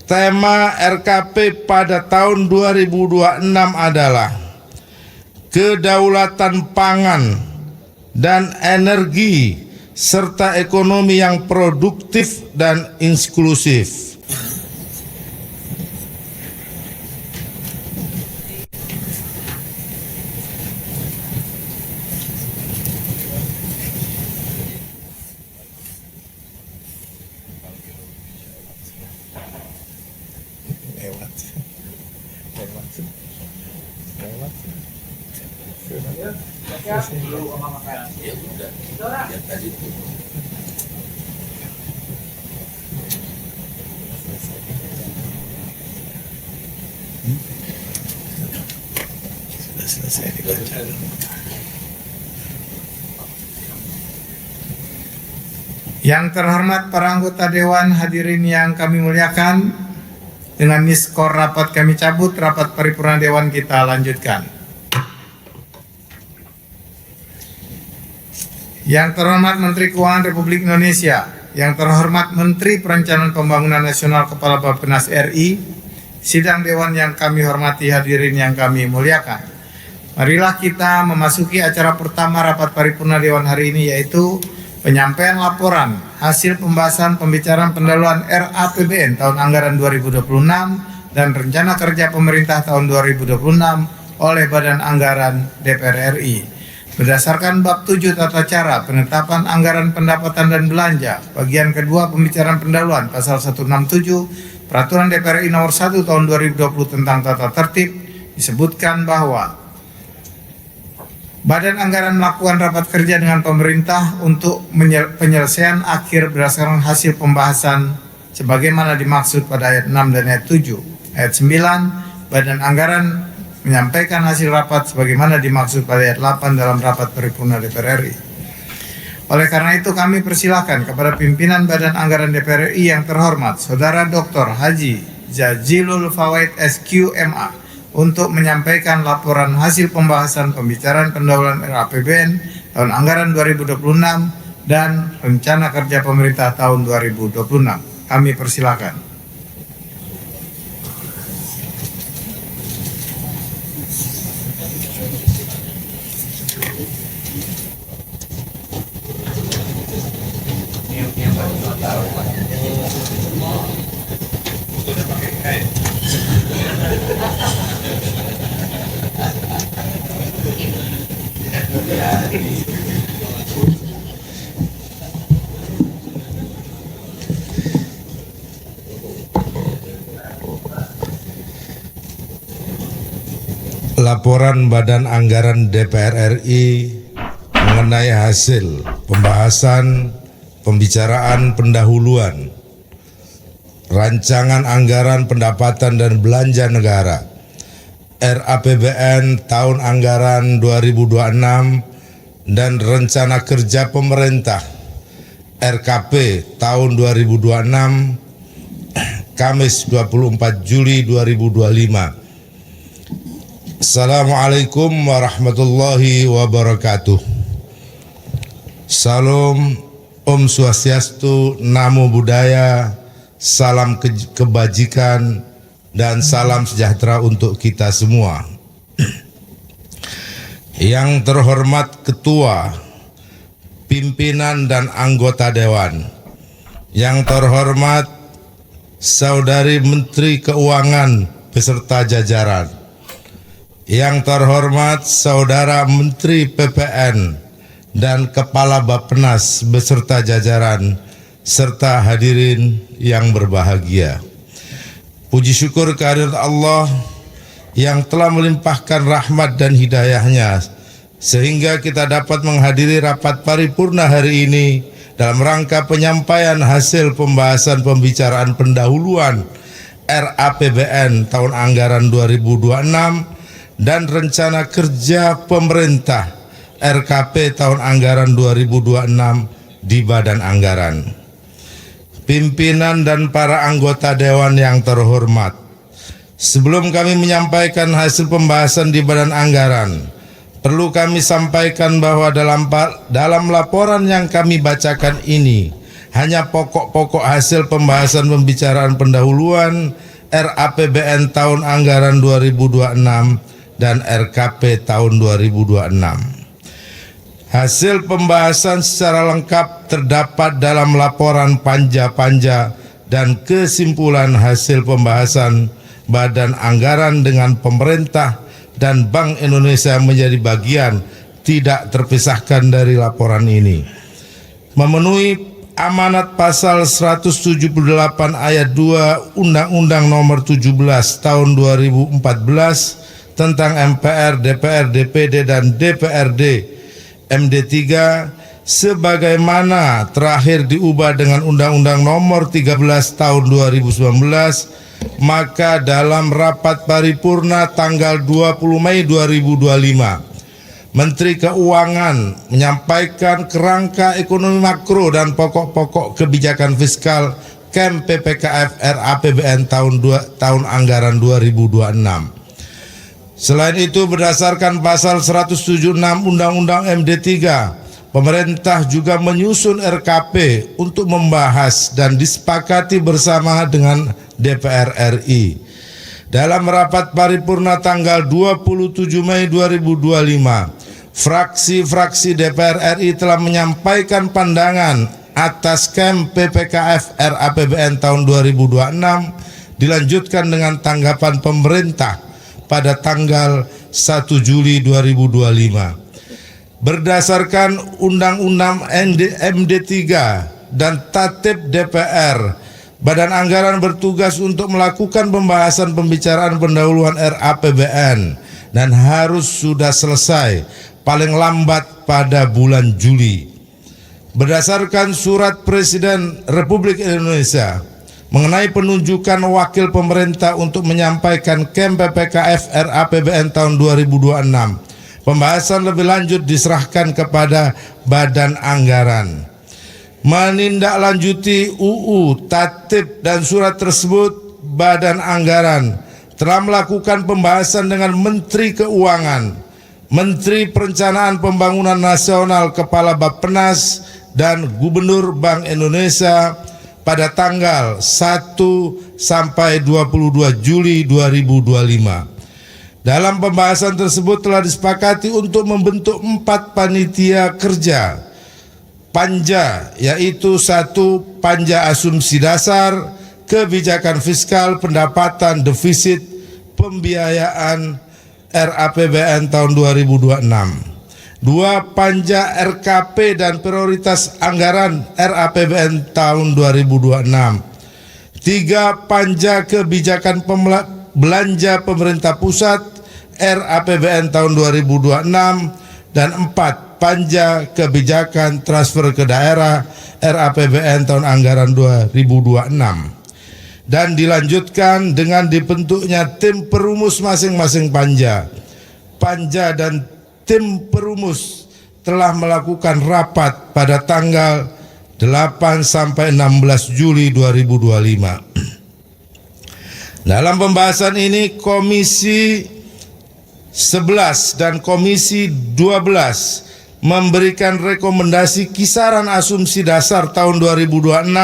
Tema RKP pada tahun 2026 adalah kedaulatan pangan dan energi serta ekonomi yang produktif dan inklusif. Selesai dibaca. Yang terhormat para anggota Dewan, hadirin yang kami muliakan, dengan miskor rapat kami cabut, rapat paripurna Dewan kita lanjutkan. Yang terhormat Menteri Keuangan Republik Indonesia, yang terhormat Menteri Perencanaan Pembangunan Nasional Kepala Bappenas RI, sidang Dewan yang kami hormati, hadirin yang kami muliakan. Marilah kita memasuki acara pertama rapat paripurna Dewan hari ini, yaitu penyampaian laporan hasil pembahasan pembicaraan pendahuluan RAPBN tahun anggaran 2026 dan rencana kerja pemerintah tahun 2026 oleh Badan Anggaran DPR RI. Berdasarkan bab 7 tata cara penetapan anggaran pendapatan dan belanja, bagian kedua pembicaraan pendahuluan pasal 167 Peraturan DPR RI nomor 1 tahun 2020 tentang tata tertib, disebutkan bahwa Badan Anggaran melakukan rapat kerja dengan pemerintah untuk penyelesaian akhir berdasarkan hasil pembahasan sebagaimana dimaksud pada ayat 6 dan ayat 7. Ayat 9, Badan Anggaran menyampaikan hasil rapat sebagaimana dimaksud pada ayat 8 dalam rapat paripurna DPR RI. Oleh karena itu kami persilahkan kepada pimpinan Badan Anggaran DPR RI yang terhormat Saudara Dr. Haji Jazilul Fawait SQ.MA untuk menyampaikan laporan hasil pembahasan pembicaraan pendahuluan RAPBN tahun anggaran 2026 dan rencana kerja pemerintah tahun 2026. Kami persilakan. Laporan Badan Anggaran DPR RI mengenai hasil pembahasan pembicaraan pendahuluan rancangan anggaran pendapatan dan belanja negara RAPBN tahun anggaran 2026 dan rencana kerja pemerintah RKP tahun 2026 Kamis 24 Juli 2025. Assalamualaikum warahmatullahi wabarakatuh. Salam, Om Swastiastu, Namo Buddhaya, salam kebajikan dan salam sejahtera untuk kita semua. Yang terhormat Ketua, Pimpinan dan anggota Dewan, yang terhormat Saudari Menteri Keuangan beserta jajaran, yang terhormat Saudara Menteri PPN dan Kepala Bappenas beserta jajaran, serta hadirin yang berbahagia. Puji syukur kehadirat Allah yang telah melimpahkan rahmat dan hidayahnya sehingga kita dapat menghadiri rapat paripurna hari ini dalam rangka penyampaian hasil pembahasan pembicaraan pendahuluan RAPBN tahun anggaran 2026 dan rencana kerja pemerintah RKP tahun anggaran 2026 di Badan Anggaran. Pimpinan dan para anggota Dewan yang terhormat, sebelum kami menyampaikan hasil pembahasan di Badan Anggaran, perlu kami sampaikan bahwa dalam laporan yang kami bacakan ini hanya pokok-pokok hasil pembahasan pembicaraan pendahuluan RAPBN tahun anggaran 2026 dan RKP tahun 2026. Hasil pembahasan secara lengkap terdapat dalam laporan panja-panja dan kesimpulan hasil pembahasan Badan Anggaran dengan pemerintah dan Bank Indonesia menjadi bagian tidak terpisahkan dari laporan ini. Memenuhi amanat pasal 178 ayat 2 Undang-Undang Nomor 17 Tahun 2014 tentang MPR, DPR, DPD dan DPRD MD3 sebagaimana terakhir diubah dengan Undang-Undang Nomor 13 Tahun 2019, maka dalam rapat paripurna tanggal 20 Mei 2025, Menteri Keuangan menyampaikan kerangka ekonomi makro dan pokok-pokok kebijakan fiskal KEM PPKF RAPBN tahun anggaran 2026. Selain itu, berdasarkan pasal 176 Undang-Undang MD3, pemerintah juga menyusun RKP untuk membahas dan disepakati bersama dengan DPR RI. Dalam rapat paripurna tanggal 27 Mei 2025, fraksi-fraksi DPR RI telah menyampaikan pandangan atas KEM PPKF RAPBN tahun 2026 dilanjutkan dengan tanggapan pemerintah pada tanggal 1 Juli 2025. Berdasarkan Undang-Undang MD3 dan Tatip DPR, Badan Anggaran bertugas untuk melakukan pembahasan pembicaraan pendahuluan RAPBN dan harus sudah selesai paling lambat pada bulan Juli. Berdasarkan Surat Presiden Republik Indonesia mengenai penunjukan wakil pemerintah untuk menyampaikan KEM PPKF RAPBN tahun 2026, pembahasan lebih lanjut diserahkan kepada Badan Anggaran. Menindaklanjuti UU, Tatip, dan surat tersebut, Badan Anggaran telah melakukan pembahasan dengan Menteri Keuangan, Menteri Perencanaan Pembangunan Nasional, Kepala Bappenas, dan Gubernur Bank Indonesia pada tanggal 1 sampai 22 Juli 2025. Dalam pembahasan tersebut telah disepakati untuk membentuk 4 panitia kerja panja, yaitu 1. Panja asumsi dasar, kebijakan fiskal, pendapatan, defisit, pembiayaan RAPBN tahun 2026. 2. Panja RKP dan prioritas anggaran RAPBN tahun 2026. 3. Panja kebijakan belanja pemerintah pusat RAPBN tahun 2026. Dan 4. Panja kebijakan transfer ke daerah RAPBN tahun anggaran 2026. Dan dilanjutkan dengan dibentuknya tim perumus masing-masing panja. Panja dan tim perumus telah melakukan rapat pada tanggal 8 sampai 16 Juli 2025. Dalam pembahasan ini Komisi 11 dan Komisi 12 memberikan rekomendasi kisaran asumsi dasar tahun 2026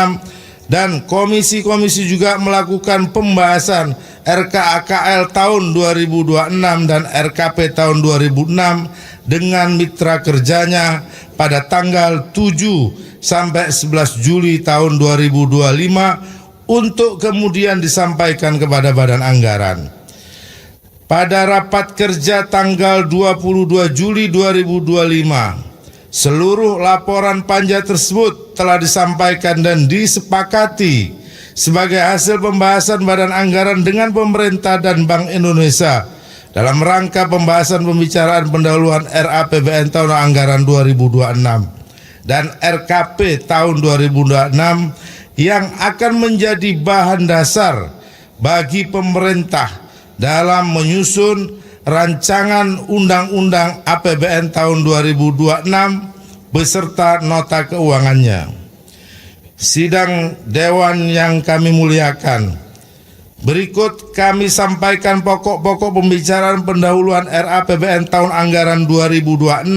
dan komisi-komisi juga melakukan pembahasan RKAKL tahun 2026 dan RKP tahun 2006 dengan mitra kerjanya pada tanggal 7 sampai 11 Juli tahun 2025 untuk kemudian disampaikan kepada Badan Anggaran. Pada rapat kerja tanggal 22 Juli 2025, seluruh laporan panja tersebut telah disampaikan dan disepakati sebagai hasil pembahasan Badan Anggaran dengan pemerintah dan Bank Indonesia dalam rangka pembahasan pembicaraan pendahuluan RAPBN tahun anggaran 2026 dan RKP tahun 2026 yang akan menjadi bahan dasar bagi pemerintah dalam menyusun rancangan undang-undang APBN tahun 2026 beserta nota keuangannya. Sidang Dewan yang kami muliakan, berikut kami sampaikan pokok-pokok pembicaraan pendahuluan RAPBN tahun anggaran 2026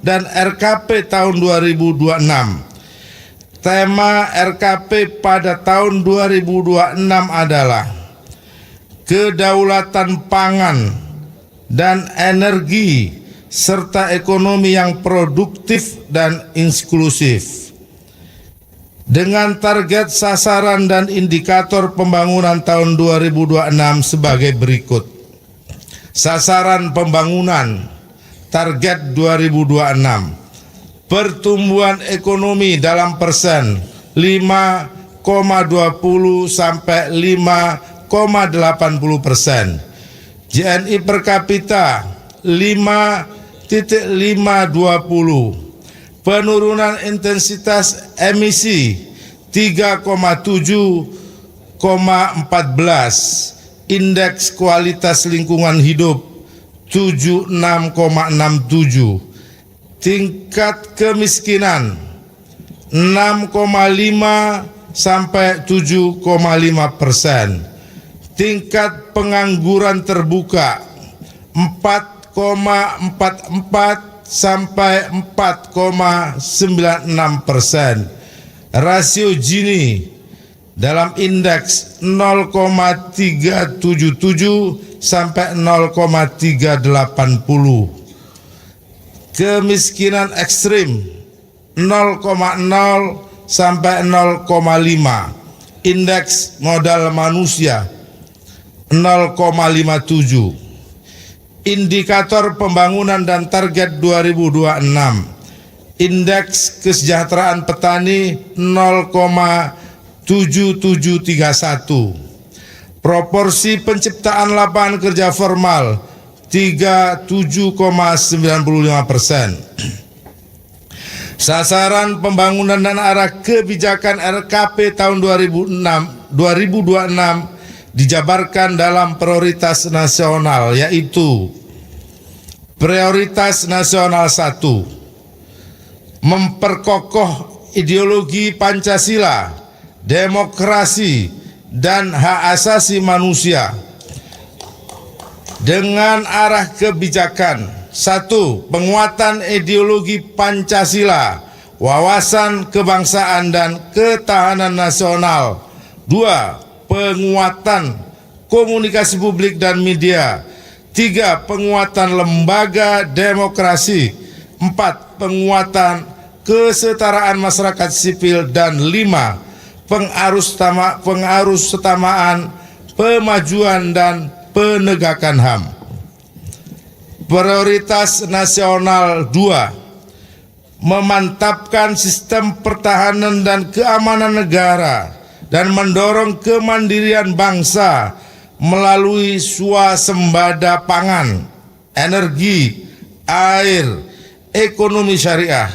dan RKP tahun 2026. Tema RKP pada tahun 2026 adalah kedaulatan pangan dan energi serta ekonomi yang produktif dan inklusif. Dengan target sasaran dan indikator pembangunan tahun 2026 sebagai berikut. Sasaran pembangunan target 2026. Pertumbuhan ekonomi dalam persen 5,20 sampai 5,80%. GNI per kapita 5,520. Penurunan intensitas emisi 3,7,14. Indeks kualitas lingkungan hidup 76,67. Tingkat kemiskinan 6,5 sampai 7,5%. Tingkat pengangguran terbuka 4,44 sampai 4,96%. Rasio Gini dalam indeks 0,377 sampai 0,380. Kemiskinan ekstrim 0,0 sampai 0,5. Indeks modal manusia 0,57. Indikator pembangunan dan target 2026. Indeks kesejahteraan petani 0,7731. Proporsi penciptaan lapangan kerja formal 37,95%. Sasaran pembangunan dan arah kebijakan RKP tahun 2026 dijabarkan dalam prioritas nasional, yaitu prioritas nasional 1, memperkokoh ideologi Pancasila, demokrasi, dan hak asasi manusia dengan arah kebijakan. 1. Penguatan ideologi Pancasila, wawasan kebangsaan dan ketahanan nasional. 2. Penguatan komunikasi publik dan media. 3. Penguatan lembaga demokrasi. 4. Penguatan kesetaraan masyarakat sipil. Dan 5. Pengarusutamaan pemajuan dan penegakan HAM. Prioritas nasional 2, memantapkan sistem pertahanan dan keamanan negara dan mendorong kemandirian bangsa melalui swasembada pangan, energi, air, ekonomi syariah,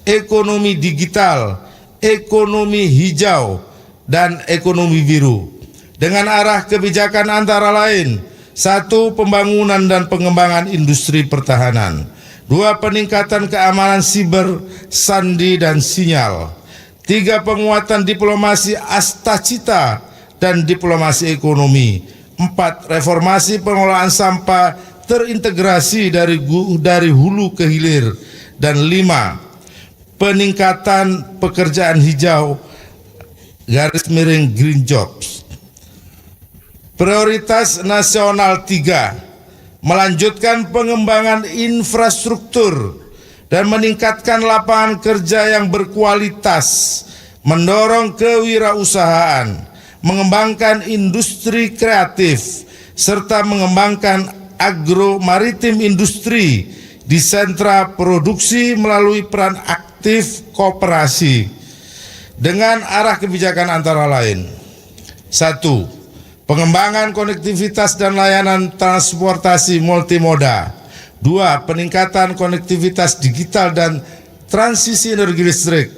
ekonomi digital, ekonomi hijau, dan ekonomi biru. Dengan arah kebijakan antara lain: 1. Pembangunan dan pengembangan industri pertahanan. 2. Peningkatan keamanan siber, sandi, dan sinyal. 3. Penguatan diplomasi astacita dan diplomasi ekonomi. 4. Reformasi pengelolaan sampah terintegrasi dari hulu ke hilir. Dan 5. Peningkatan pekerjaan hijau (green jobs). Prioritas nasional 3, melanjutkan pengembangan infrastruktur dan meningkatkan lapangan kerja yang berkualitas, mendorong kewirausahaan, mengembangkan industri kreatif, serta mengembangkan agro-maritim industri di sentra produksi melalui peran aktif koperasi. Dengan arah kebijakan antara lain: 1. Pengembangan konektivitas dan layanan transportasi multimoda. 2. Peningkatan konektivitas digital dan transisi energi listrik.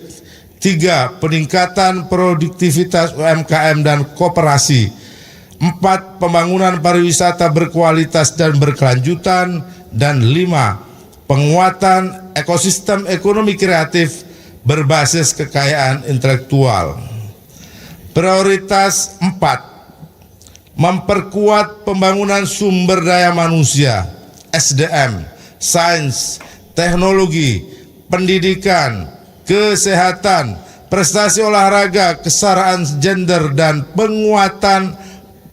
3. Peningkatan produktivitas UMKM dan koperasi. 4. Pembangunan pariwisata berkualitas dan berkelanjutan. Dan 5. Penguatan ekosistem ekonomi kreatif berbasis kekayaan intelektual. Prioritas 4, memperkuat pembangunan sumber daya manusia, SDM, sains, teknologi, pendidikan, kesehatan, prestasi olahraga, kesetaraan gender, dan penguatan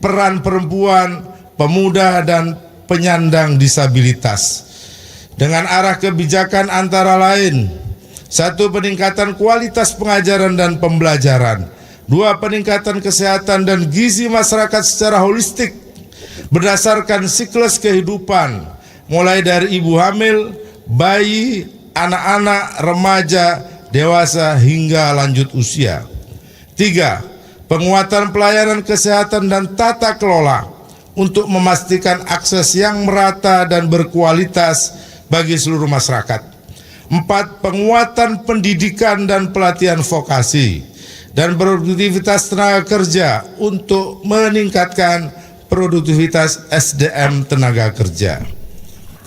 peran perempuan, pemuda, dan penyandang disabilitas. Dengan arah kebijakan antara lain: 1. Peningkatan kualitas pengajaran dan pembelajaran. 2. Peningkatan kesehatan dan gizi masyarakat secara holistik berdasarkan siklus kehidupan, mulai dari ibu hamil, bayi, anak-anak, remaja, dewasa, hingga lanjut usia. 3. Penguatan pelayanan kesehatan dan tata kelola untuk memastikan akses yang merata dan berkualitas bagi seluruh masyarakat. 4. Penguatan pendidikan dan pelatihan vokasi dan produktivitas tenaga kerja untuk meningkatkan produktivitas SDM tenaga kerja.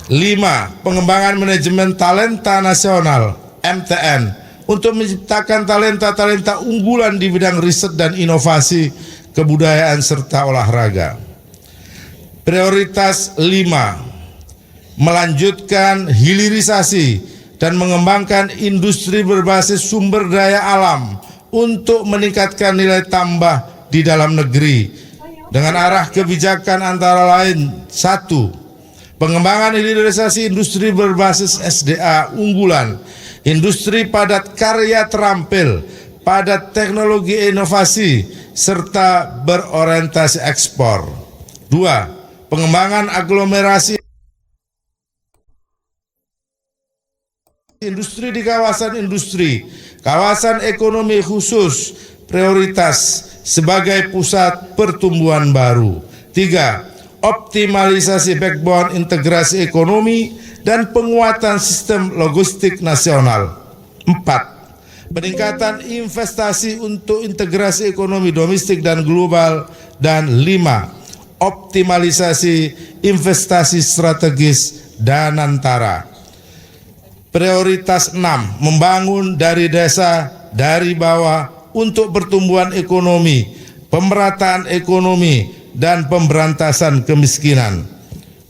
5. Pengembangan manajemen talenta nasional (MTN) untuk menciptakan talenta-talenta unggulan di bidang riset dan inovasi, kebudayaan, serta olahraga. Prioritas 5. Melanjutkan hilirisasi dan mengembangkan industri berbasis sumber daya alam untuk meningkatkan nilai tambah di dalam negeri dengan arah kebijakan antara lain: 1. Pengembangan hilirisasi industri berbasis SDA unggulan, industri padat karya terampil, padat teknologi inovasi, serta berorientasi ekspor. 2. Pengembangan aglomerasi industri di kawasan industri, kawasan ekonomi khusus prioritas sebagai pusat pertumbuhan baru. 3. Optimalisasi backbone integrasi ekonomi dan penguatan sistem logistik nasional. 4. Peningkatan investasi untuk integrasi ekonomi domestik dan global. Dan 5. Optimalisasi investasi strategis Danantara. Prioritas 6. Membangun dari desa, dari bawah untuk pertumbuhan ekonomi, pemerataan ekonomi, dan pemberantasan kemiskinan.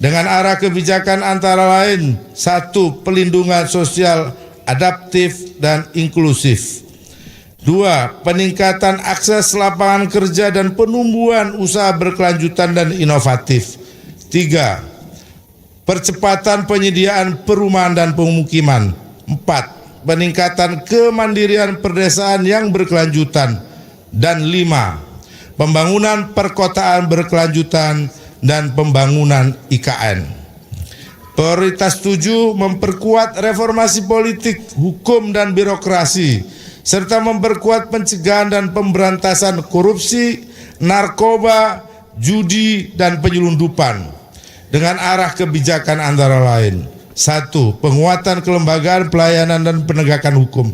Dengan arah kebijakan antara lain: 1. Pelindungan sosial adaptif dan inklusif. 2. Peningkatan akses lapangan kerja dan penumbuhan usaha berkelanjutan dan inovatif. 3. Percepatan penyediaan perumahan dan pemukiman. 4. Peningkatan kemandirian perdesaan yang berkelanjutan. Dan 5. Pembangunan perkotaan berkelanjutan dan pembangunan IKN. Prioritas 7. Memperkuat reformasi politik, hukum, dan birokrasi, serta memperkuat pencegahan dan pemberantasan korupsi, narkoba, judi, dan penyelundupan. Dengan arah kebijakan antara lain: 1. Penguatan kelembagaan pelayanan dan penegakan hukum.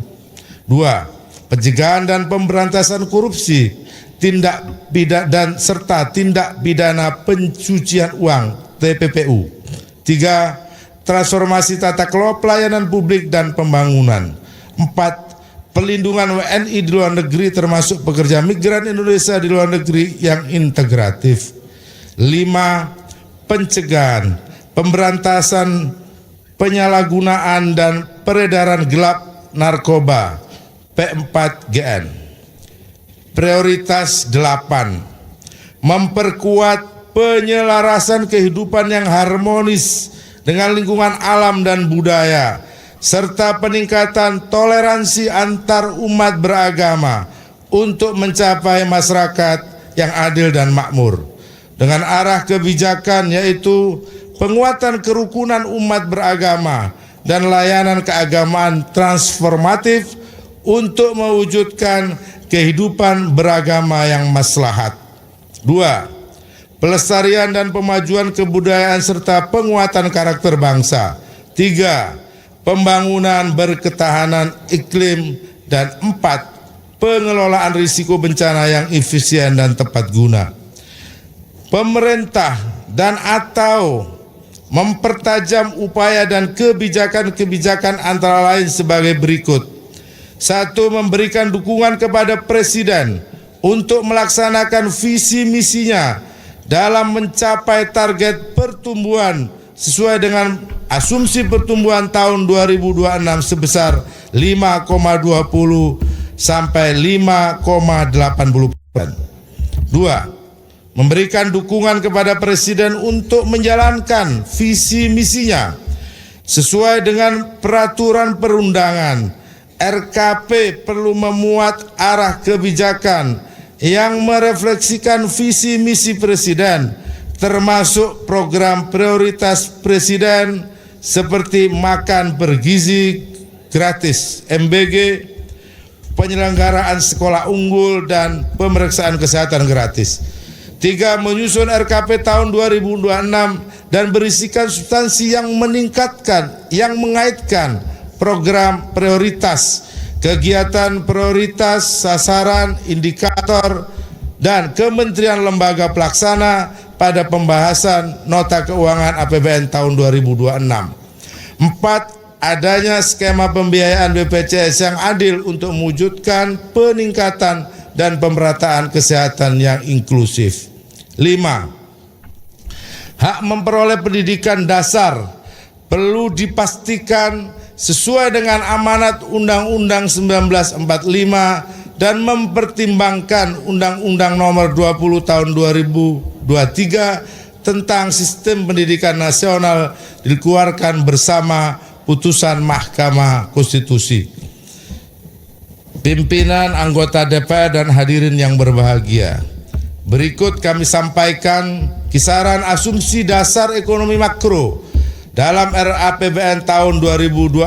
2. Pencegahan dan pemberantasan korupsi, tindak pidana serta tindak pidana pencucian uang (TPPU). 3. Transformasi tata kelola pelayanan publik dan pembangunan. 4. Pelindungan WNI di luar negeri termasuk pekerja migran Indonesia di luar negeri yang integratif. 5. Pencegahan, pemberantasan penyalahgunaan dan peredaran gelap narkoba P4GN. Prioritas 8. Memperkuat penyelarasan kehidupan yang harmonis dengan lingkungan alam dan budaya, serta peningkatan toleransi antar umat beragama untuk mencapai masyarakat yang adil dan makmur. Dengan arah kebijakan yaitu penguatan kerukunan umat beragama dan layanan keagamaan transformatif untuk mewujudkan kehidupan beragama yang maslahat. 2. Pelestarian dan pemajuan kebudayaan serta penguatan karakter bangsa. 3. Pembangunan berketahanan iklim. Dan 4. Pengelolaan risiko bencana yang efisien dan tepat guna. Pemerintah dan atau mempertajam upaya dan kebijakan-kebijakan antara lain sebagai berikut: 1. Memberikan dukungan kepada Presiden untuk melaksanakan visi misinya dalam mencapai target pertumbuhan sesuai dengan asumsi pertumbuhan tahun 2026 sebesar 5,20 sampai 5,80%. 2. Memberikan dukungan kepada Presiden untuk menjalankan visi misinya sesuai dengan peraturan perundangan. RKP perlu memuat arah kebijakan yang merefleksikan visi misi Presiden, termasuk program prioritas Presiden seperti makan bergizi gratis (MBG), penyelenggaraan sekolah unggul, dan pemeriksaan kesehatan gratis. 3. Menyusun RKP tahun 2026 dan berisikan substansi yang mengaitkan program prioritas, kegiatan prioritas, sasaran, indikator, dan kementerian lembaga pelaksana pada pembahasan nota keuangan APBN tahun 2026. 4. Adanya skema pembiayaan BPJS yang adil untuk mewujudkan peningkatan dan pemerataan kesehatan yang inklusif. 5. Hak memperoleh pendidikan dasar perlu dipastikan sesuai dengan amanat Undang-Undang 1945 dan mempertimbangkan Undang-Undang Nomor 20 Tahun 2023 tentang Sistem Pendidikan Nasional dikeluarkan bersama putusan Mahkamah Konstitusi. Pimpinan, anggota DPR, dan hadirin yang berbahagia, berikut kami sampaikan kisaran asumsi dasar ekonomi makro dalam RAPBN tahun 2026,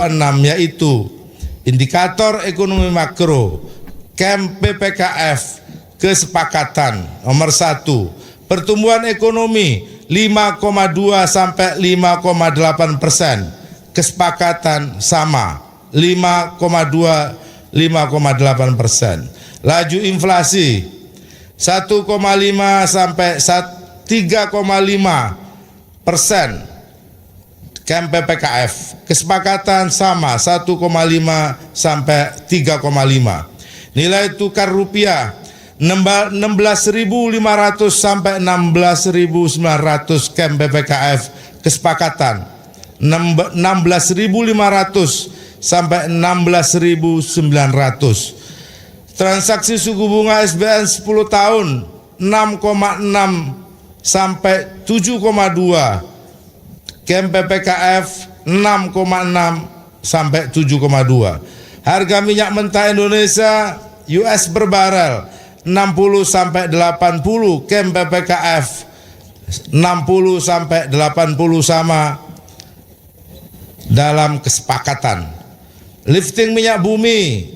yaitu indikator ekonomi makro KEM PPKF kesepakatan nomor 1, pertumbuhan ekonomi 5,2 sampai 5,8%. Kesepakatan sama 5,2-5,8%. Laju inflasi 1,5 sampai 3,5%. KEM PPKF kesepakatan sama 1,5 sampai 3,5. Nilai tukar rupiah 16.500 sampai 16.900. KEM PPKF kesepakatan 16.500 sampai 16.900. Transaksi suku bunga SBN 10 tahun 6,6 sampai 7,2. KEM PPKF 6,6 sampai 7,2. Harga minyak mentah Indonesia US per barel 60 sampai 80. KEM PPKF 60 sampai 80 sama dalam kesepakatan. Lifting minyak bumi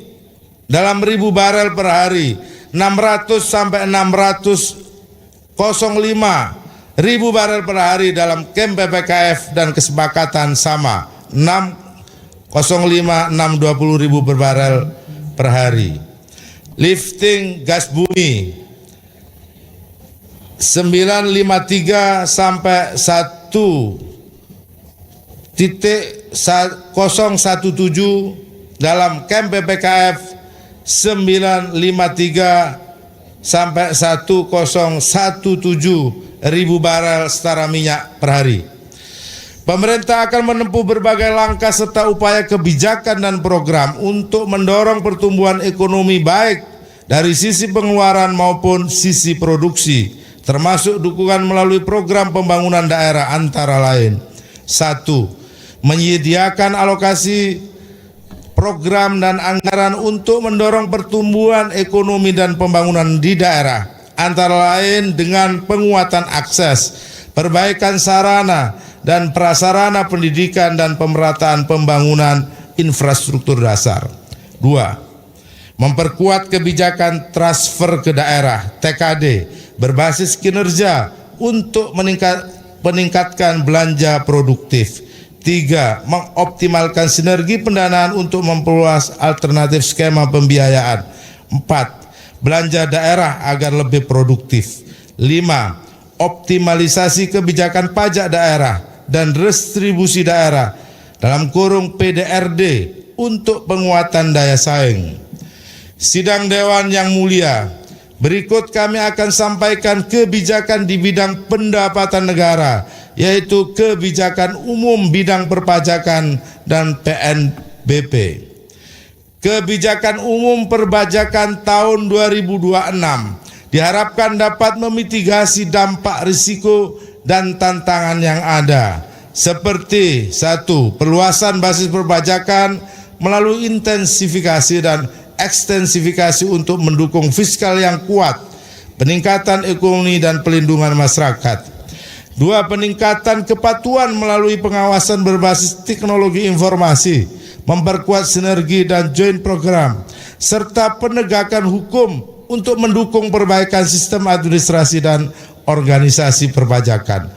dalam 1.000 barel per hari 600 sampai 605 ribu barel per hari dalam KEM PPKF dan kesepakatan sama 605 620 ribu per barel per hari. Lifting gas bumi 953 sampai 1.017 dalam KEM PPKF 953 sampai 1.017 ribu barel setara minyak per hari. Pemerintah akan menempuh berbagai langkah serta upaya kebijakan dan program untuk mendorong pertumbuhan ekonomi baik dari sisi pengeluaran maupun sisi produksi, termasuk dukungan melalui program pembangunan daerah antara lain. 1. Menyediakan alokasi program dan anggaran untuk mendorong pertumbuhan ekonomi dan pembangunan di daerah, antara lain dengan penguatan akses, perbaikan sarana dan prasarana pendidikan dan pemerataan pembangunan infrastruktur dasar. 2. Memperkuat kebijakan transfer ke daerah (TKD) berbasis kinerja untuk meningkatkan belanja produktif. 3. Mengoptimalkan sinergi pendanaan untuk memperluas alternatif skema pembiayaan. 4. Belanja daerah agar lebih produktif. 5. Optimalisasi kebijakan pajak daerah dan restribusi daerah dalam kurung PDRD untuk penguatan daya saing. Sidang Dewan yang mulia, berikut kami akan sampaikan kebijakan di bidang pendapatan negara, yaitu kebijakan umum bidang perpajakan dan PNBP. Kebijakan umum perpajakan tahun 2026 diharapkan dapat memitigasi dampak risiko dan tantangan yang ada, seperti 1. Perluasan basis perpajakan melalui intensifikasi dan ekstensifikasi untuk mendukung fiskal yang kuat, peningkatan ekonomi dan pelindungan masyarakat. 2. Peningkatan kepatuhan melalui pengawasan berbasis teknologi informasi, memperkuat sinergi dan joint program, serta penegakan hukum untuk mendukung perbaikan sistem administrasi dan organisasi perpajakan.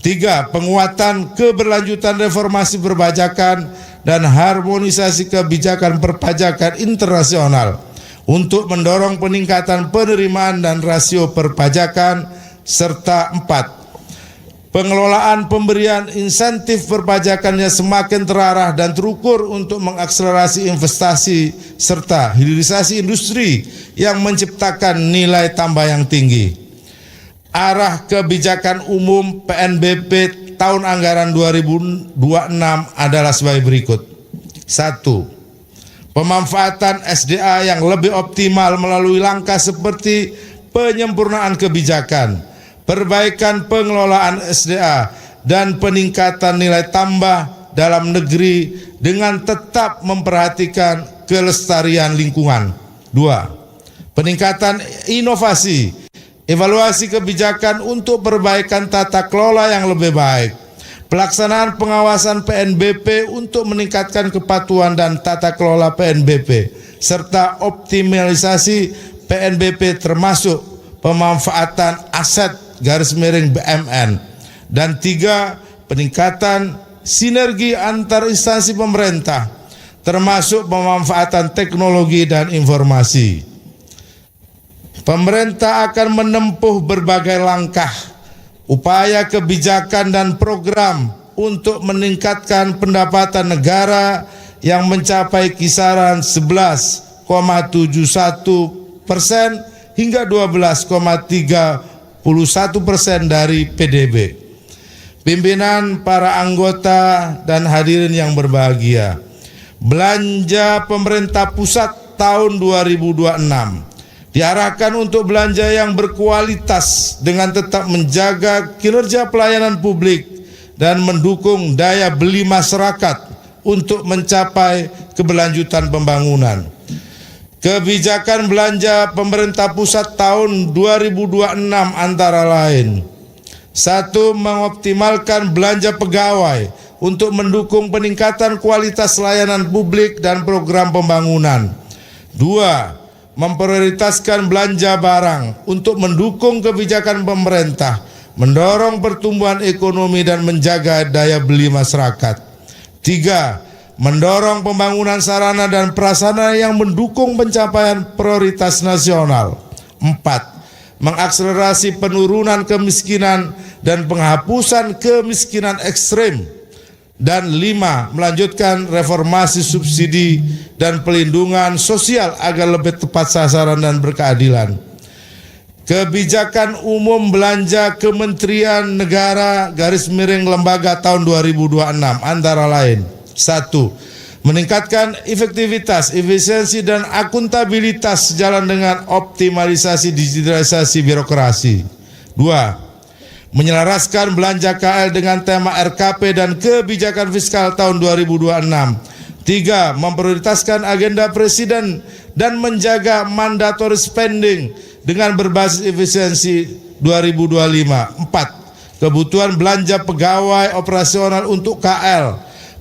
3. Penguatan keberlanjutan reformasi perpajakan dan harmonisasi kebijakan perpajakan internasional untuk mendorong peningkatan penerimaan dan rasio perpajakan. Serta 4. Pengelolaan pemberian insentif perpajakannya semakin terarah dan terukur untuk mengakselerasi investasi serta hilirisasi industri yang menciptakan nilai tambah yang tinggi. Arah kebijakan umum PNBP tahun anggaran 2026 adalah sebagai berikut. 1. Pemanfaatan SDA yang lebih optimal melalui langkah seperti penyempurnaan kebijakan, perbaikan pengelolaan SDA, dan peningkatan nilai tambah dalam negeri dengan tetap memperhatikan kelestarian lingkungan. 2. Peningkatan inovasi, evaluasi kebijakan untuk perbaikan tata kelola yang lebih baik, pelaksanaan pengawasan PNBP untuk meningkatkan kepatuhan dan tata kelola PNBP, serta optimalisasi PNBP termasuk pemanfaatan aset _BMN. Dan 3. Peningkatan sinergi antar instansi pemerintah termasuk pemanfaatan teknologi dan informasi. Pemerintah akan menempuh berbagai langkah, upaya kebijakan dan program untuk meningkatkan pendapatan negara yang mencapai kisaran 11,71% hingga 12,31% dari PDB. Pimpinan, para anggota, dan hadirin yang berbahagia, belanja pemerintah pusat tahun 2026 diarahkan untuk belanja yang berkualitas dengan tetap menjaga kinerja pelayanan publik dan mendukung daya beli masyarakat untuk mencapai keberlanjutan pembangunan. Kebijakan belanja pemerintah pusat tahun 2026 antara lain: 1. Mengoptimalkan belanja pegawai untuk mendukung peningkatan kualitas layanan publik dan program pembangunan. 2. Memprioritaskan belanja barang untuk mendukung kebijakan pemerintah, mendorong pertumbuhan ekonomi dan menjaga daya beli masyarakat. 3. Mendorong pembangunan sarana dan prasarana yang mendukung pencapaian prioritas nasional. 4. Mengakselerasi penurunan kemiskinan dan penghapusan kemiskinan ekstrem. Dan 5. Melanjutkan reformasi subsidi dan pelindungan sosial agar lebih tepat sasaran dan berkeadilan. Kebijakan umum belanja Kementerian Negara _lembaga tahun 2026 antara lain: 1. Meningkatkan efektivitas, efisiensi, dan akuntabilitas sejalan dengan optimalisasi digitalisasi birokrasi. 2. Menyelaraskan belanja KL dengan tema RKP dan kebijakan fiskal tahun 2026. 3. Memprioritaskan agenda presiden dan menjaga mandatory spending dengan berbasis efisiensi 2025. 4. Kebutuhan belanja pegawai operasional untuk KL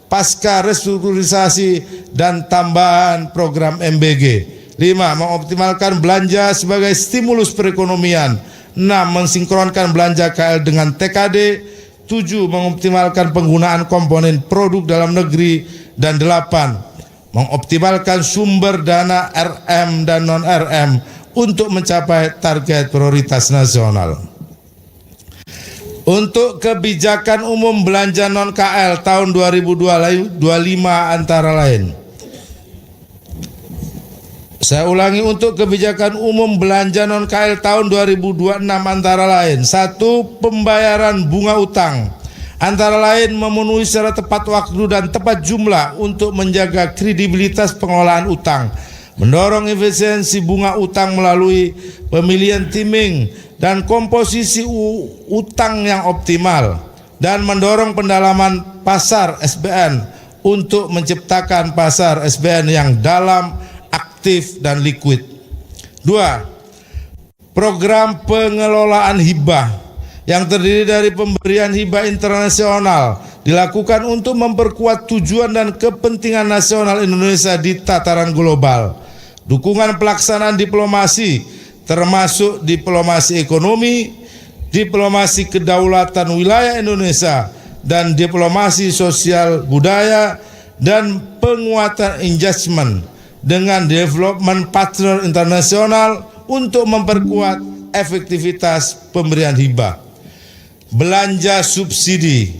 pasca restrukturisasi dan tambahan program MBG. 5. Mengoptimalkan belanja sebagai stimulus perekonomian. 6. Mensinkronkan belanja KL dengan TKD. 7. Mengoptimalkan penggunaan komponen produk dalam negeri. Dan 8. Mengoptimalkan sumber dana RM dan non-RM untuk mencapai target prioritas nasional. Untuk kebijakan umum belanja non-KL tahun 2025 antara lain: saya ulangi, untuk kebijakan umum belanja non-KL tahun 2026 antara lain: 1. Pembayaran bunga utang antara lain memenuhi secara tepat waktu dan tepat jumlah untuk menjaga kredibilitas pengelolaan utang, mendorong efisiensi bunga utang melalui pemilihan timing dan komposisi utang yang optimal, dan mendorong pendalaman pasar SBN untuk menciptakan pasar SBN yang dalam, aktif, dan liquid. 2. Program pengelolaan hibah yang terdiri dari pemberian hibah internasional dilakukan untuk memperkuat tujuan dan kepentingan nasional Indonesia di tataran global. Dukungan pelaksanaan diplomasi termasuk diplomasi ekonomi, diplomasi kedaulatan wilayah Indonesia, dan diplomasi sosial budaya, dan penguatan engagement dengan development partner internasional untuk memperkuat efektivitas pemberian hibah. Belanja subsidi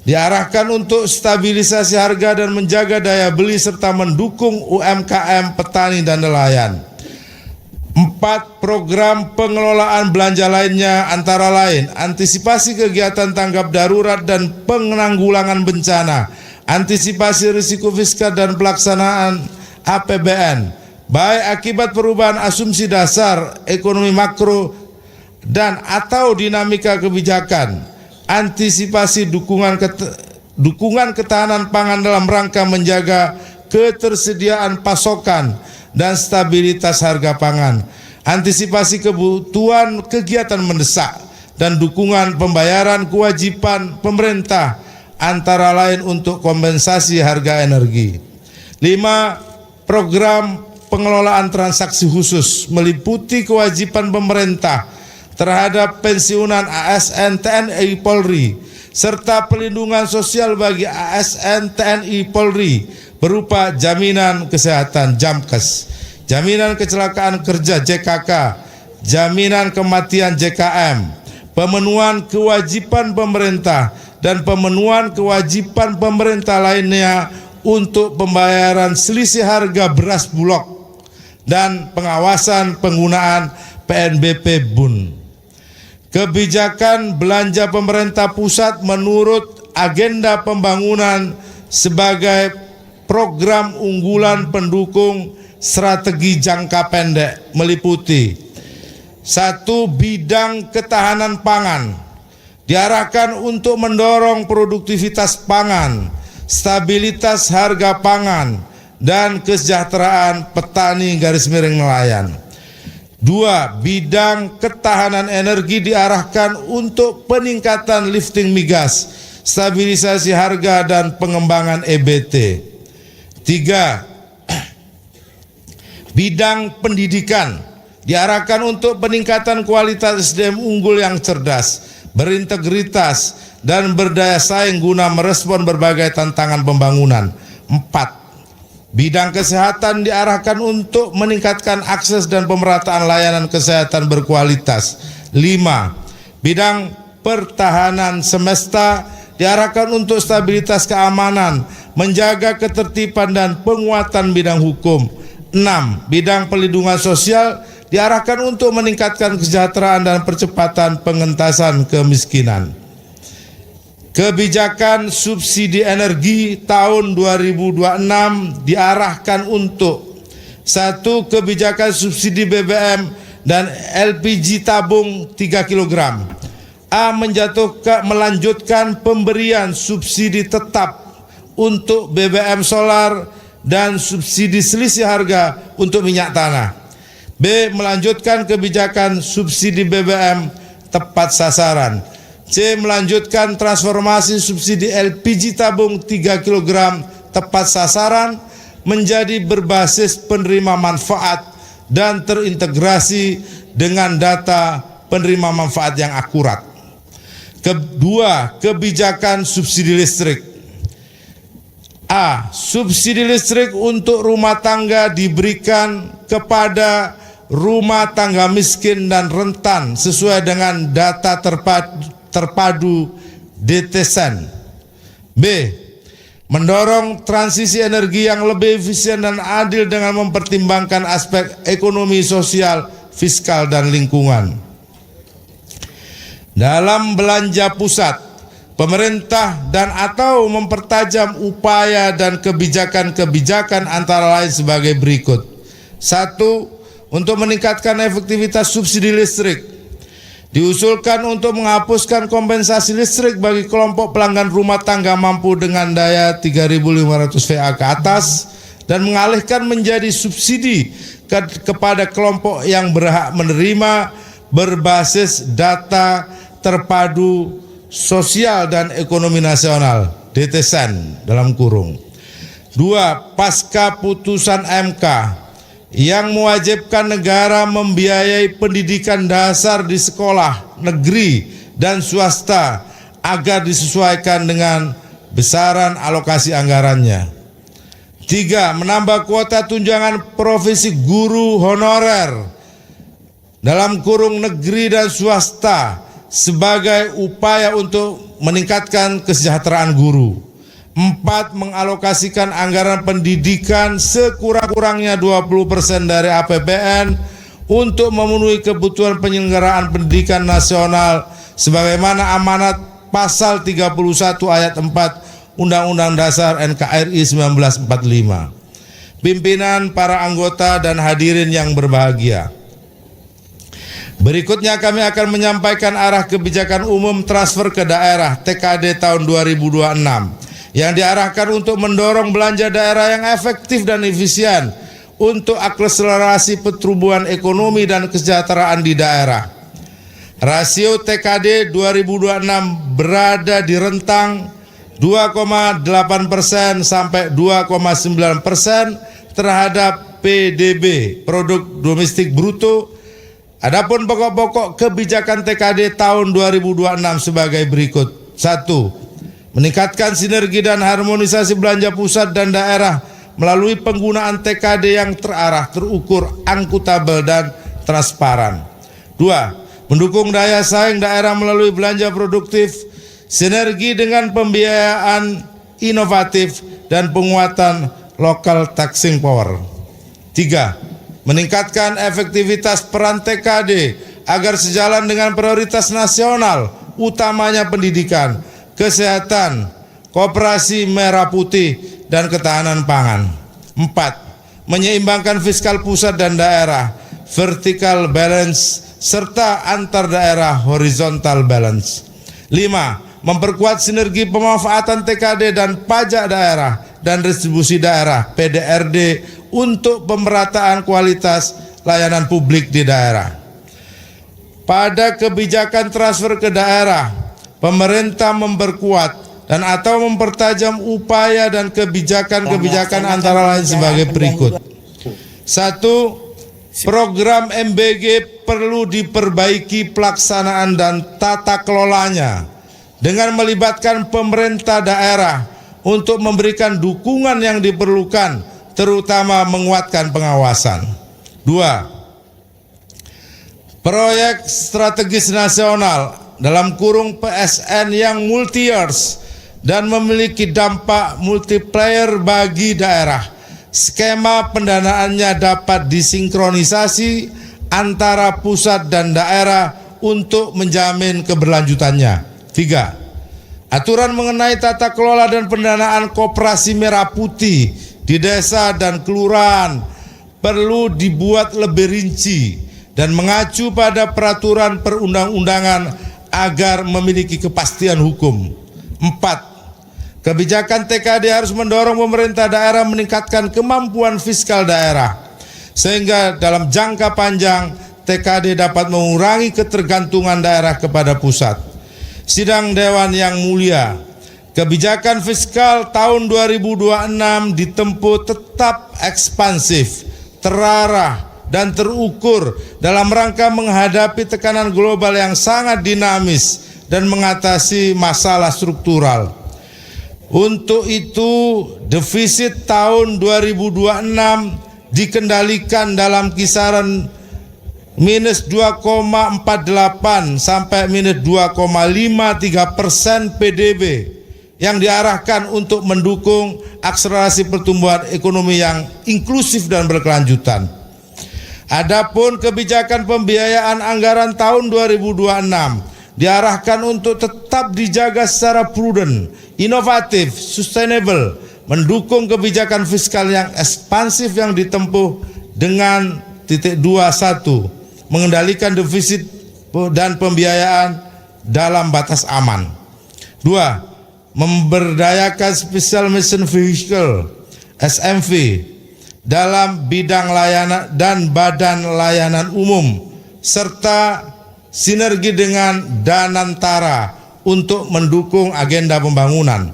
diarahkan untuk stabilisasi harga dan menjaga daya beli serta mendukung UMKM, petani, dan nelayan. 4. Program pengelolaan belanja lainnya antara lain antisipasi kegiatan tanggap darurat dan penanggulangan bencana, antisipasi risiko fiskal dan pelaksanaan APBN, baik akibat perubahan asumsi dasar ekonomi makro dan atau dinamika kebijakan, antisipasi dukungan ketahanan pangan dalam rangka menjaga ketersediaan pasokan dan stabilitas harga pangan, antisipasi kebutuhan kegiatan mendesak, dan dukungan pembayaran kewajiban pemerintah antara lain untuk kompensasi harga energi. 5. Program pengelolaan transaksi khusus meliputi kewajiban pemerintah terhadap pensiunan ASN TNI Polri serta pelindungan sosial bagi ASN TNI Polri berupa jaminan kesehatan JAMKES, jaminan kecelakaan kerja JKK, jaminan kematian JKM, pemenuhan kewajiban pemerintah dan pemenuhan kewajiban pemerintah lainnya untuk pembayaran selisih harga beras bulog dan pengawasan penggunaan PNBP BUN. Kebijakan belanja pemerintah pusat menurut agenda pembangunan sebagai program unggulan pendukung strategi jangka pendek meliputi 1. Bidang ketahanan pangan diarahkan untuk mendorong produktivitas pangan, stabilitas harga pangan, dan kesejahteraan petani _nelayan. 2. Bidang ketahanan energi diarahkan untuk peningkatan lifting migas, stabilisasi harga, dan pengembangan EBT. 3. Bidang pendidikan diarahkan untuk peningkatan kualitas SDM unggul yang cerdas, berintegritas, dan berdaya saing guna merespon berbagai tantangan pembangunan. 4. Bidang kesehatan diarahkan untuk meningkatkan akses dan pemerataan layanan kesehatan berkualitas. 5. Bidang pertahanan semesta diarahkan untuk stabilitas keamanan, menjaga ketertiban dan penguatan bidang hukum. 6. Bidang perlindungan sosial diarahkan untuk meningkatkan kesejahteraan dan percepatan pengentasan kemiskinan. Kebijakan subsidi energi tahun 2026 diarahkan untuk 1. Kebijakan subsidi BBM dan LPG tabung 3 kg. A. Melanjutkan pemberian subsidi tetap untuk BBM solar dan subsidi selisih harga untuk minyak tanah. B. Melanjutkan kebijakan subsidi BBM tepat sasaran. C. Melanjutkan transformasi subsidi LPG tabung 3 kg tepat sasaran menjadi berbasis penerima manfaat dan terintegrasi dengan data penerima manfaat yang akurat. Kedua, kebijakan subsidi listrik. A. Subsidi listrik untuk rumah tangga diberikan kepada rumah tangga miskin dan rentan sesuai dengan data terpadu DTSEN. B. Mendorong transisi energi yang lebih efisien dan adil dengan mempertimbangkan aspek ekonomi, sosial, fiskal, dan lingkungan. Dalam belanja pusat, pemerintah dan atau mempertajam upaya dan kebijakan-kebijakan antara lain sebagai berikut. 1. Untuk meningkatkan efektivitas subsidi listrik. Diusulkan untuk menghapuskan kompensasi listrik bagi kelompok pelanggan rumah tangga mampu dengan daya 3.500 VA ke atas dan mengalihkan menjadi subsidi kepada kelompok yang berhak menerima berbasis data terpadu sosial dan ekonomi nasional (DTSEN dalam kurung). 2. Pasca putusan MK yang mewajibkan negara membiayai pendidikan dasar di sekolah negeri dan swasta agar disesuaikan dengan besaran alokasi anggarannya. 3. Menambah kuota tunjangan profesi guru honorer dalam kurung negeri dan swasta sebagai upaya untuk meningkatkan kesejahteraan guru. 4. Mengalokasikan anggaran pendidikan sekurang-kurangnya 20% dari APBN untuk memenuhi kebutuhan penyelenggaraan pendidikan nasional sebagaimana amanat pasal 31 ayat 4 Undang-Undang Dasar NKRI 1945. Pimpinan, para anggota dan hadirin yang berbahagia. Berikutnya kami akan menyampaikan arah kebijakan umum transfer ke daerah TKD tahun 2026 yang diarahkan untuk mendorong belanja daerah yang efektif dan efisien untuk akselerasi pertumbuhan ekonomi dan kesejahteraan di daerah. Rasio TKD 2026 berada di rentang 2,8% sampai 2,9% terhadap PDB (Produk Domestik Bruto). Adapun pokok-pokok kebijakan TKD tahun 2026 sebagai berikut. 1. Meningkatkan sinergi dan harmonisasi belanja pusat dan daerah melalui penggunaan TKD yang terarah, terukur, akuntabel dan transparan. 2. Mendukung daya saing daerah melalui belanja produktif, sinergi dengan pembiayaan inovatif dan penguatan local taxing power. 3. Meningkatkan efektivitas peran TKD agar sejalan dengan prioritas nasional, utamanya pendidikan, kesehatan, koperasi merah putih, dan ketahanan pangan. 4. Menyeimbangkan fiskal pusat dan daerah, vertical balance, serta antar daerah horizontal balance. 5. Memperkuat sinergi pemanfaatan TKD dan pajak daerah dan distribusi daerah (PDRD) untuk pemerataan kualitas layanan publik di daerah. Pada kebijakan transfer ke daerah, pemerintah memperkuat dan atau mempertajam upaya dan kebijakan-kebijakan antara lain sebagai berikut. 1. Program MBG perlu diperbaiki pelaksanaan dan tata kelolanya dengan melibatkan pemerintah daerah untuk memberikan dukungan yang diperlukan, terutama menguatkan pengawasan. 2. Proyek strategis nasional dalam kurung PSN yang multi-years dan memiliki dampak multiplier bagi daerah. Skema pendanaannya dapat disinkronisasi antara pusat dan daerah untuk menjamin keberlanjutannya. 3. Aturan mengenai tata kelola dan pendanaan koperasi merah putih di desa dan kelurahan perlu dibuat lebih rinci dan mengacu pada peraturan perundang-undangan agar memiliki kepastian hukum. 4. Kebijakan TKD harus mendorong pemerintah daerah meningkatkan kemampuan fiskal daerah sehingga dalam jangka panjang TKD dapat mengurangi ketergantungan daerah kepada pusat. Sidang Dewan yang mulia, kebijakan fiskal tahun 2026 ditempuh tetap ekspansif, terarah, dan terukur dalam rangka menghadapi tekanan global yang sangat dinamis dan mengatasi masalah struktural. Untuk itu, defisit tahun 2026 dikendalikan dalam kisaran minus 2,48 sampai minus 2,53% PDB yang diarahkan untuk mendukung akselerasi pertumbuhan ekonomi yang inklusif dan berkelanjutan. Adapun kebijakan pembiayaan anggaran tahun 2026 diarahkan untuk tetap dijaga secara prudent, inovatif, sustainable, mendukung kebijakan fiskal yang ekspansif yang ditempuh dengan titik 21, mengendalikan defisit dan pembiayaan dalam batas aman. 2. Memberdayakan Special Mission Vehicle SMV dalam bidang layanan dan badan layanan umum serta sinergi dengan Danantara untuk mendukung agenda pembangunan.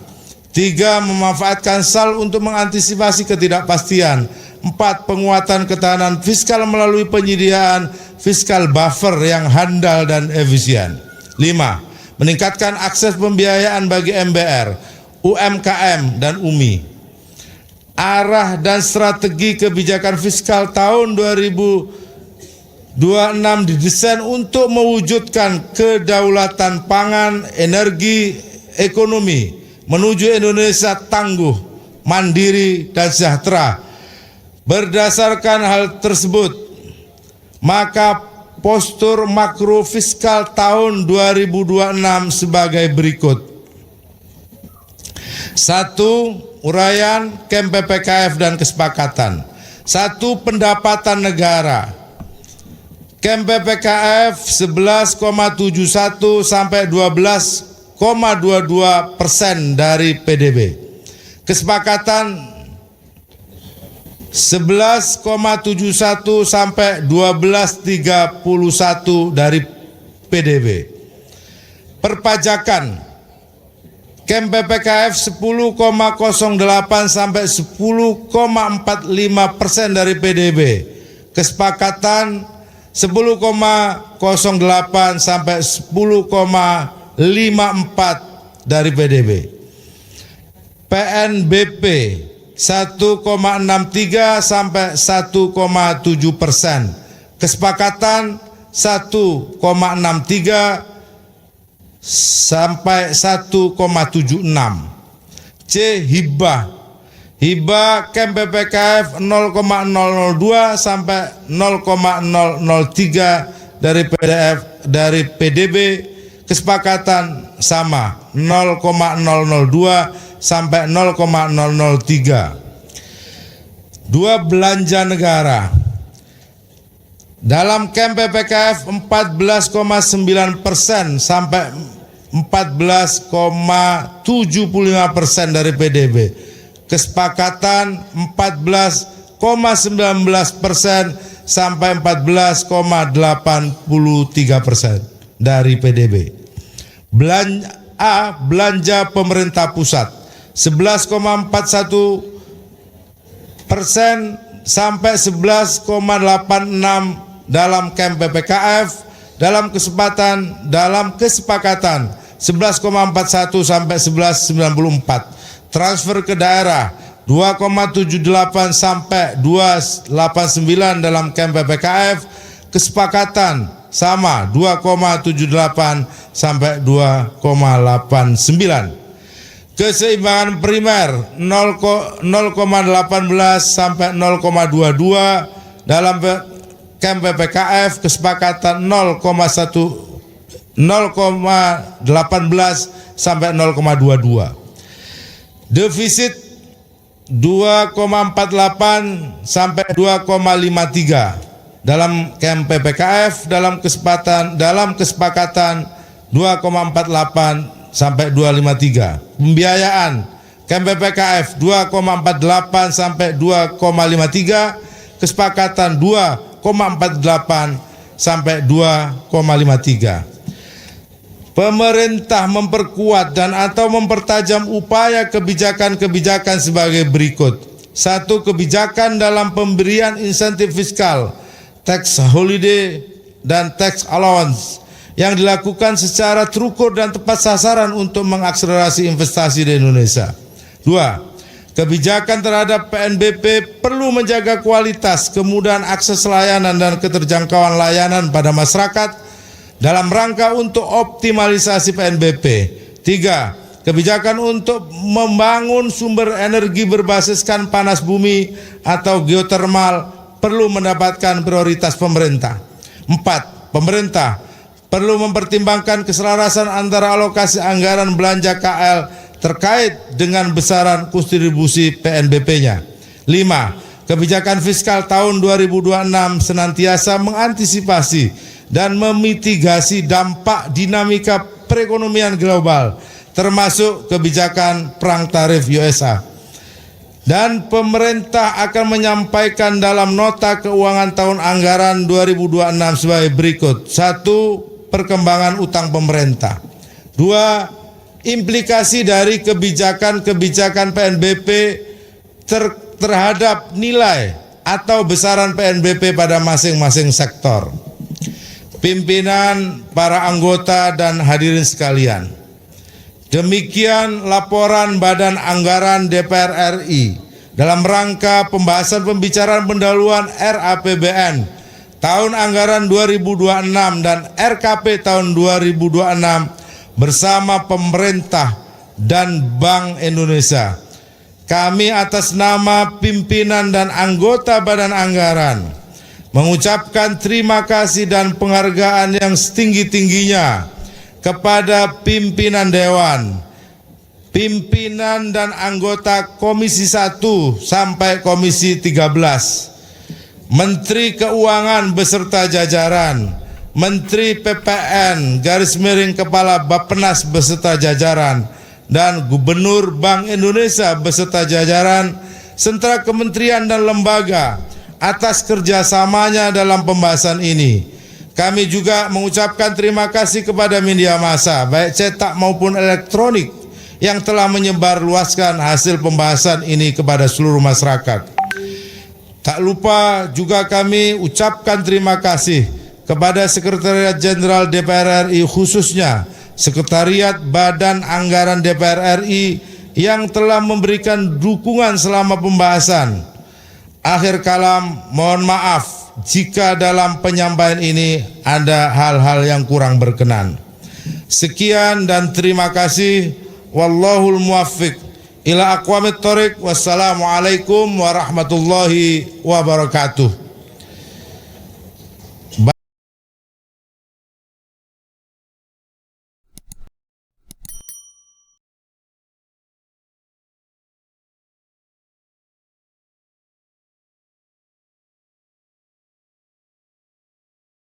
3. Memanfaatkan SAL untuk mengantisipasi ketidakpastian. 4. Penguatan ketahanan fiskal melalui penyediaan fiskal buffer yang handal dan efisien. 5. Meningkatkan akses pembiayaan bagi MBR, UMKM, dan UMI. Arah dan strategi kebijakan fiskal tahun 2026 didesain untuk mewujudkan kedaulatan pangan, energi, ekonomi menuju Indonesia tangguh, mandiri, dan sejahtera. Berdasarkan hal tersebut, maka postur makro fiskal tahun 2026 sebagai berikut. 1. Uraian KEM PPKF dan kesepakatan. 1. Pendapatan negara. KEM PPKF 11,71 sampai 12,22% dari PDB. Kesepakatan 11,71 sampai 12,31 dari PDB. Perpajakan KEM PPKF 10,08 sampai 10,45% dari PDB. Kesepakatan 10,08 sampai 10,54 dari PDB. PNBP 1,63 sampai 1,7%. Kesepakatan 1,63 sampai 1,76. C. Hibah. Hibah KEM PPKF 0,002 sampai 0,003 dari PDB. Kesepakatan sama 0,002 sampai 0,003. 2. Belanja negara. Dalam KEM PPKF 14,9% sampai 14,75% dari PDB. Kesepakatan 14,19% sampai 14,83% dari PDB. Belanja pemerintah pusat 11,41% sampai 11,86 dalam KEM PPKF dalam kesepakatan 11,41 sampai 11,94. Transfer ke daerah 2,78 sampai 2,89 dalam KEM PPKF. Kesepakatan sama 2,78 sampai 2,89. Keseimbangan primer 0,18 sampai 0,22 dalam KEM PPKF. Kesepakatan 0,18 sampai 0,22. Defisit 2,48 sampai 2,53 dalam KEM PPKF dalam kesepakatan 2,48 sampai 2,53. Pembiayaan KEM PPKF 2,48 sampai 2,53. Kesepakatan 2,48 sampai 2,53. Pemerintah memperkuat dan atau mempertajam upaya kebijakan-kebijakan sebagai berikut. 1. Kebijakan dalam pemberian insentif fiskal, tax holiday dan tax allowance yang dilakukan secara terukur dan tepat sasaran untuk mengakselerasi investasi di Indonesia. 2. Kebijakan terhadap PNBP perlu menjaga kualitas, kemudahan akses layanan dan keterjangkauan layanan pada masyarakat dalam rangka untuk optimalisasi PNBP. 3. Kebijakan untuk membangun sumber energi berbasiskan panas bumi atau geotermal perlu mendapatkan prioritas pemerintah. 4. Pemerintah perlu mempertimbangkan keselarasan antara alokasi anggaran belanja KL terkait dengan besaran kontribusi PNBP-nya. 5. Kebijakan fiskal tahun 2026 senantiasa mengantisipasi dan memitigasi dampak dinamika perekonomian global, termasuk kebijakan perang tarif USA. Dan pemerintah akan menyampaikan dalam nota keuangan tahun anggaran 2026 sebagai berikut. 1. Perkembangan utang pemerintah. 2. Implikasi dari kebijakan-kebijakan PNBP terhadap nilai atau besaran PNBP pada masing-masing sektor. Pimpinan, para anggota, dan hadirin sekalian, demikian laporan Badan Anggaran DPR RI dalam rangka pembahasan pembicaraan pendahuluan RAPBN tahun anggaran 2026 dan RKP tahun 2026 bersama pemerintah dan Bank Indonesia. Kami atas nama pimpinan dan anggota Badan Anggaran mengucapkan terima kasih dan penghargaan yang setinggi-tingginya kepada pimpinan Dewan, pimpinan dan anggota Komisi 1 sampai Komisi 13, Menteri Keuangan beserta jajaran, Menteri PPN _ Kepala Bappenas beserta jajaran, dan Gubernur Bank Indonesia beserta jajaran, serta kementerian dan lembaga atas kerjasamanya dalam pembahasan ini. Kami juga mengucapkan terima kasih kepada media massa, baik cetak maupun elektronik, yang telah menyebarluaskan hasil pembahasan ini kepada seluruh masyarakat. Tak lupa juga kami ucapkan terima kasih kepada Sekretariat Jenderal DPR RI, khususnya Sekretariat Badan Anggaran DPR RI yang telah memberikan dukungan selama pembahasan. Akhir kalam, mohon maaf jika dalam penyampaian ini ada hal-hal yang kurang berkenan. Sekian dan terima kasih. Wallahul muwaffiq ila aqwamit thoriq. Wassalamualaikum warahmatullahi wabarakatuh.